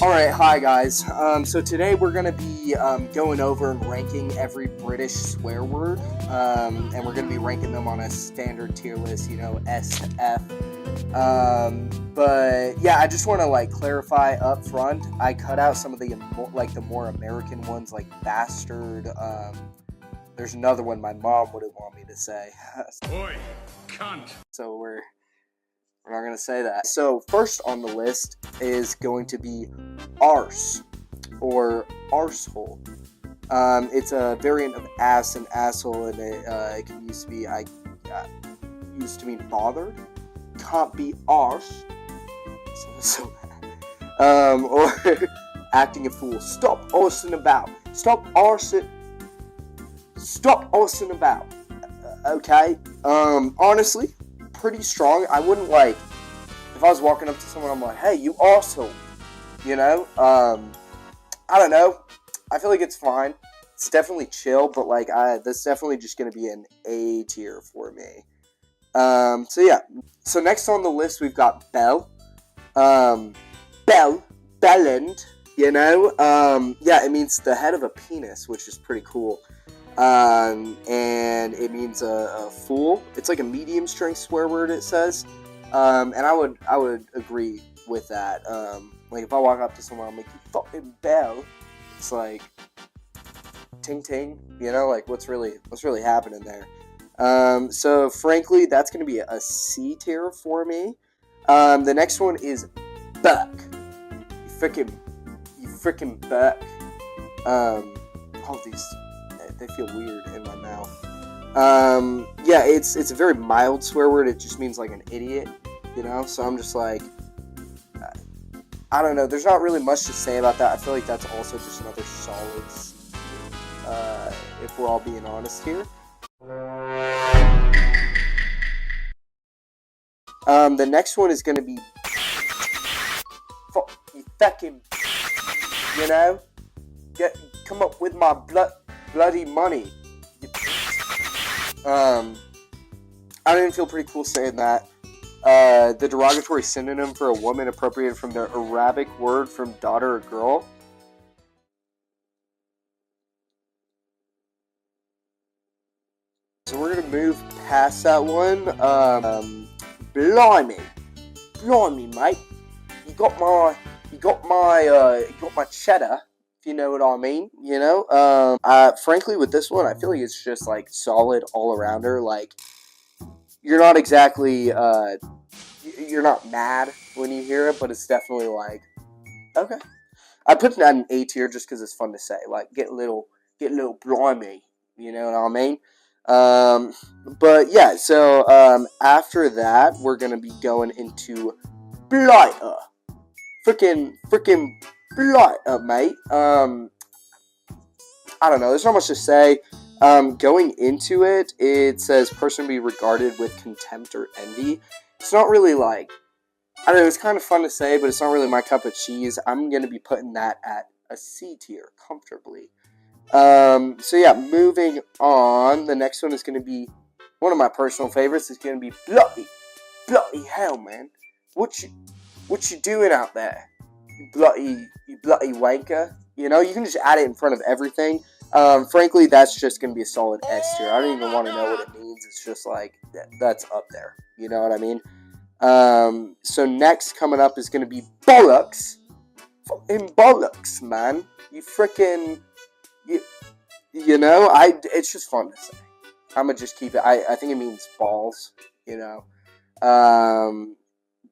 Alright, hi guys. So today we're going to be going over and ranking every British swear word. And we're going to be ranking them on a standard tier list, S to F. But yeah, I just want to clarify up front. I cut out some of the more American ones, like bastard. There's another one my mom wouldn't want me to say. Oi, cunt. So we're not going to say that. So first on the list is going to be arse, or arsehole. It's a variant of ass and asshole, and it can used to mean bothered. Can't be arse. So or acting a fool. Stop arsing about. Stop arsing about. Okay. Honestly, pretty strong. I wouldn't if I was walking up to someone, I'm like, hey, you arsehole. I don't know. I feel like it's fine. It's definitely chill, but that's definitely just gonna be an A tier for me. So yeah. So next on the list we've got bell. Bellend. Yeah, it means the head of a penis, which is pretty cool. And it means a fool. It's like a medium strength swear word, it says. And I would agree with that. If I walk up to someone, I'm like, you fucking bell. It's like, ting ting. What's really happening there? So frankly, that's gonna be a C tier for me. The next one is buck. You freaking buck. All these, they feel weird in my mouth. Yeah, it's a very mild swear word. It just means like an idiot, So I'm just like, I don't know. There's not really much to say about that. I feel like that's also just another solid C, if we're all being honest here. The next one is gonna be you fucking, come up with my bloody money. I don't even feel pretty cool saying that. The derogatory synonym for a woman appropriated from the Arabic word from daughter or girl. So we're gonna move past that one. Blimey, mate. You got my cheddar, if you know what I mean. Frankly, with this one, I feel like it's just solid all arounder. You're not exactly, you're not mad when you hear it, but it's definitely okay. I put that in A tier just because it's fun to say. Get a little blimey, you know what I mean? But yeah, so after that, we're gonna be going into blighter. Freaking blighter, mate. I don't know. There's not much to say. Going into it, it says person be regarded with contempt or envy. It's not really I don't know, it's kind of fun to say, but it's not really my cup of cheese. I'm going to be putting that at a C tier, comfortably. So yeah, moving on. The next one is going to be one of my personal favorites. It's going to be bloody hell, man. What you doing out there? You bloody wanker. You can just add it in front of everything. Frankly, that's just going to be a solid S tier. I don't even want to know what it means. It's just that's up there. You know what I mean? So next coming up is going to be bollocks. Fucking bollocks, man. You freaking, it's just fun to say. I'm going to just keep it. I think it means balls,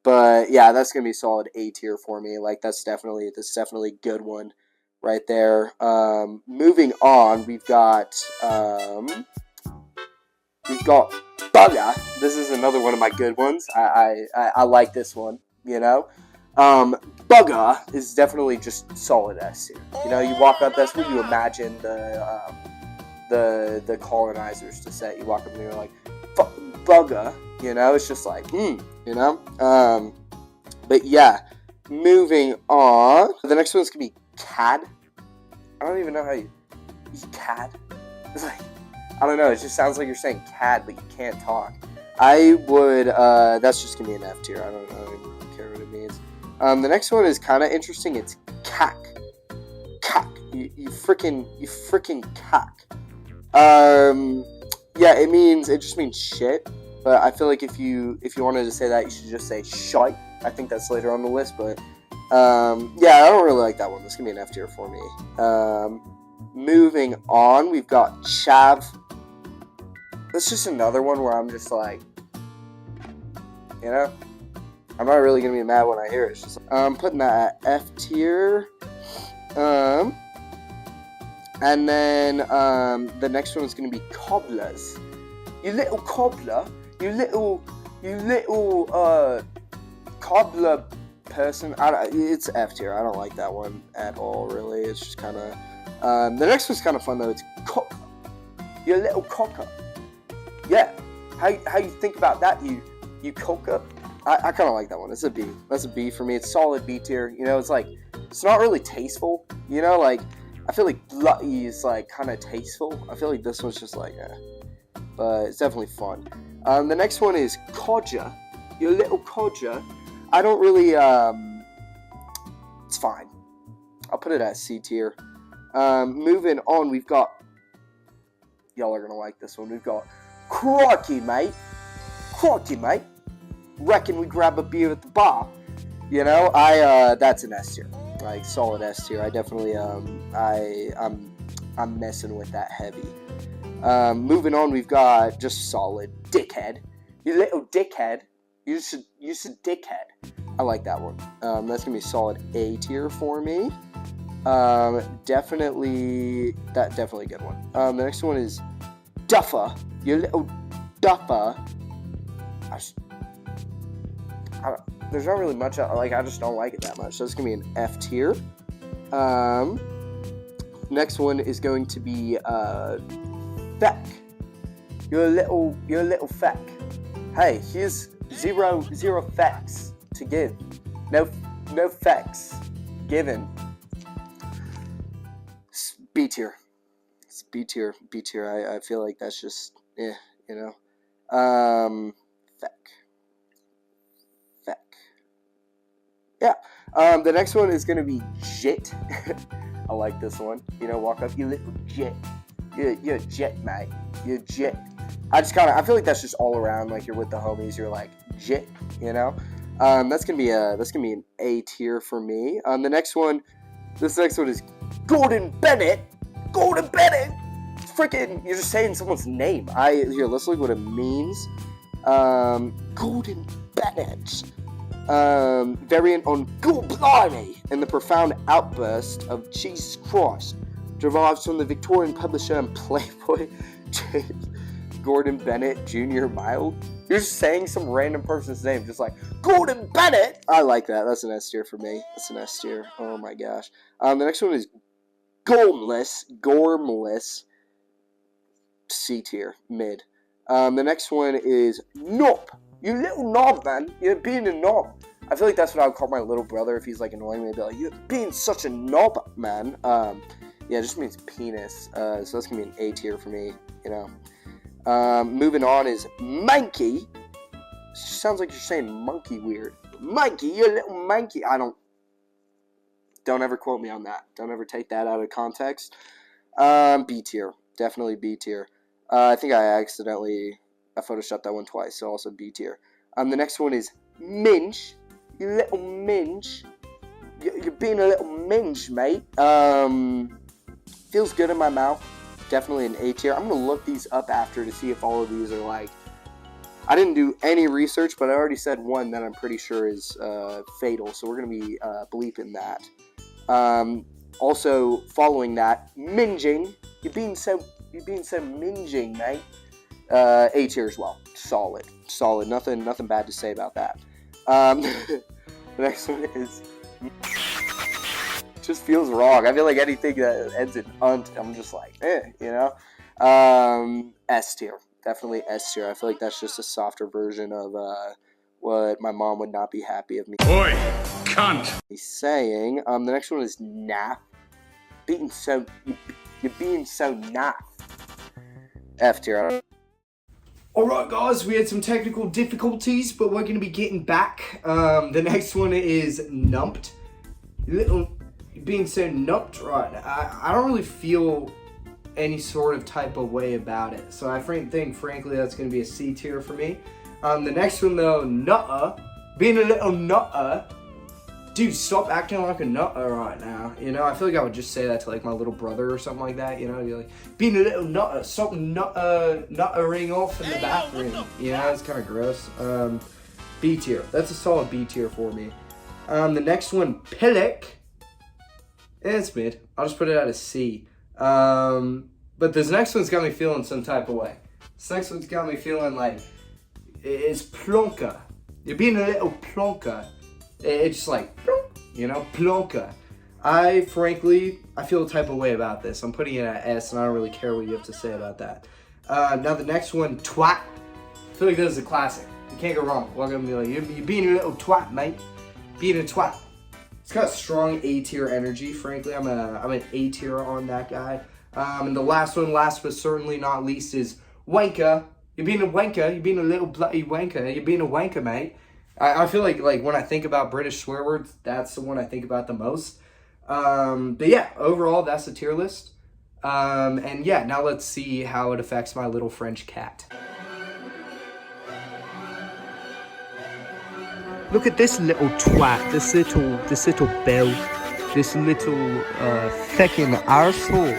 But yeah, that's going to be a solid A tier for me. That's definitely a good one. Right there. Moving on, we've got bugger. This is another one of my good ones. I like this one. Bugger is definitely just solid S here. You walk up. That's what you imagine the colonizers to say. You walk up and you're like, bugger. It's just But yeah, moving on. The next one's gonna be cad. I don't even know how you cad. It's I don't know. It just sounds like you're saying cad, but you can't talk. I would. That's just gonna be an F tier. I don't even care what it means. The next one is kind of interesting. It's cack. You freaking cack. Yeah, it just means shit. But I feel like if you wanted to say that, you should just say shite. I think that's later on the list, but yeah, I don't really like that one. This is gonna be an F tier for me. Moving on, we've got chav. That's just another one where I'm just like, you know, I'm not really gonna be mad when I hear it. It's just putting that at F tier. And then the next one is gonna be cobblers. You little cobbler. You little cobbler person. It's F tier. I don't like that one at all. Really, it's just kind of. The next one's kind of fun though. It's cocker. You little cocker. Yeah. How you think about that? You cocker. I kind of like that one. It's a B. That's a B for me. It's solid B tier. You know, it's like it's not really tasteful. You know, like I feel like Bloody is like kind of tasteful. I feel like this one's just like, but it's definitely fun. The next one is codger. You little codger. I don't really. It's fine. I'll put it at C tier. Moving on, we've got. Y'all are gonna like this one. We've got crikey, mate. Crikey, mate. Reckon we grab a beer at the bar. You know, that's an S tier. Like solid S tier. I definitely I'm messing with that heavy. Moving on, we've got just solid dickhead. You little dickhead. You should dickhead. I like that one. That's gonna be solid A tier for me. Definitely a good one. The next one is duffer. You little duffer. There's not really much, like, I just don't like it that much, so it's going to be an F tier. Next one is going to be, feck. You're a little feck. Hey, here's zero fecks to give. No fecks given. It's B tier. It's B tier. I feel like that's just, you know. Feck. Yeah. The next one is gonna be jit. I like this one. You know, walk up, you little jit. You're a jit, mate. You're a jit. I feel like that's just all around. Like you're with the homies, you're like jit. You know. That's gonna be an A tier for me. This next one is Gordon Bennett. Gordon Bennett. Freaking, you're just saying someone's name. Let's look what it means. Gordon Bennett. Variant on "God blimey" and the profound outburst of "Jesus Christ" derives from the Victorian publisher and playboy James Gordon Bennett Jr. Mild. You're just saying some random person's name, just like Gordon Bennett. I like that. That's an S tier for me. That's an S tier. Oh my gosh. The next one is Gormless. C tier, mid. The next one is Knob. You little knob, man. You're being a knob. I feel like that's what I would call my little brother if he's like annoying me. I'd be like, you're being such a knob, man. Yeah, it just means penis. So that's gonna be an A tier for me, you know. Moving on is Manky. Sounds like you're saying monkey weird. Manky, you little manky. Don't ever quote me on that. Don't ever take that out of context. B tier. Definitely B tier. I think I photoshopped that one twice, so also B tier. The next one is Minge. You little minge. You're being a little minge, mate. Feels good in my mouth. Definitely an A tier. I'm going to look these up after to see if all of these are like... I didn't do any research, but I already said one that I'm pretty sure is fatal, so we're going to be bleeping that. Also, following that, minging. You're being so minging, mate. A tier as well. Solid. Nothing bad to say about that. The next one is... just feels wrong. I feel like anything that ends in unt, I'm just like, you know? S tier. Definitely S tier. I feel like that's just a softer version of what my mom would not be happy of me. Oi, cunt! Saying. The next one is naff. You're being so naff. F tier. Alright guys, we had some technical difficulties, but we're going to be getting back. The next one is numped. You You're being so nuts right now. I don't really feel any sort of type of way about it. So I think, frankly, that's going to be a C tier for me. The next one, though, nutter. Being a little nutter. Dude, stop acting like a nutter right now. You know, I feel like I would just say that to, like, my little brother or something like that. You know, you're like, being a little nutter. Stop nuttering off in the bathroom. You know, it's kind of gross. B tier. That's a solid B tier for me. The next one, Pillock. It's mid. I'll just put it at a C. But this next one's got me feeling some type of way. This next one's got me feeling like it's plonka. You're being a little plonka. It's just like, you know, plonka. I feel a type of way about this. I'm putting it at S, and I don't really care what you have to say about that. Now the next one, twat. I feel like this is a classic. You can't go wrong. Welcome to be like, you're being a little twat, mate. Being a twat. It's got strong A tier energy. Frankly, I'm an A tier on that guy. And the last one, last but certainly not least, is wanker. You're being a wanker. You're being a little bloody wanker. You're being a wanker, mate. I feel like when I think about British swear words, that's the one I think about the most. But yeah, overall, that's the tier list. And yeah, now let's see how it affects my little French cat. Look at this little twat, this little bell, this little fucking arsehole.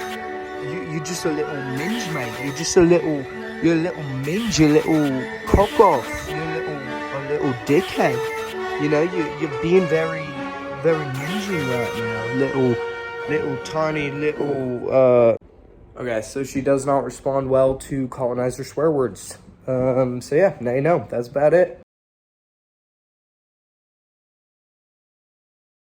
You're just a little minge, mate. You're a little minge, you little cock off. You're a little dickhead. You know, you're being very, very mingy right now. Little tiny little. Okay, so she does not respond well to Colonizer swear words. So yeah, now you know. That's about it.